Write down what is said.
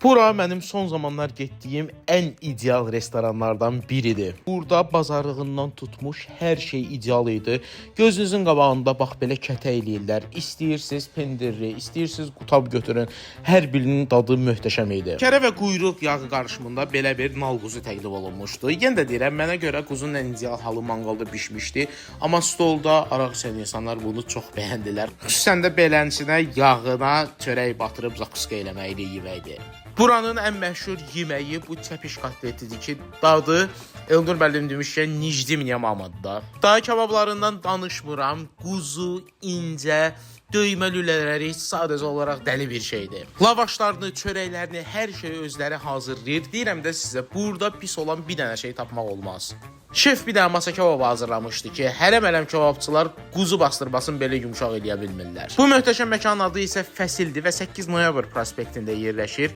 Bura mənim son zamanlar getdiyim ən ideal restoranlardan biridir. Burada bazarlığından tutmuş hər şey ideal idi. Gözünüzün qabağında bax belə kətə eləyirlər. İstəyirsiniz pendirli, istəyirsiniz qutab götürün. Hər birinin dadı möhtəşəm idi. Kərə və quyruq yağı qarışımında belə bir nal quzu təqdim olunmuşdu. Yenə də deyirəm, mənə görə quzunun ən ideal halı manqalda bişmişdi. Amma stolda araq içən insanlar bunu çox bəyəndilər. Xüsusən də belənçinə, yağına çörək batırıb zakuska eləməklə yeməkdir. Buranın ən məşhur yeməyi bu çəpiş kotletidir ki, dadı Elnur müəllim demişkən Nicdi Miniamamadır. Daha kebablarından danışmıram. Quzu, incə, döymə lülələri sadəcə olaraq dəli bir şeydir. Lavaşlarını, çörəklərini, hər şeyi özləri hazırlayır. Deyirəm də sizə, burada pis olan bir dənə şey tapmaq olmaz. Şef bir dənə masa kebabı hazırlamışdı ki, hərəm-hərəm kebabçılar quzu bastırmasını belə yumşaq eləyə bilmirlər. Bu möhtəşəm məkanın adı isə Fəsildir və 8 noyabr prospektində yerləşir.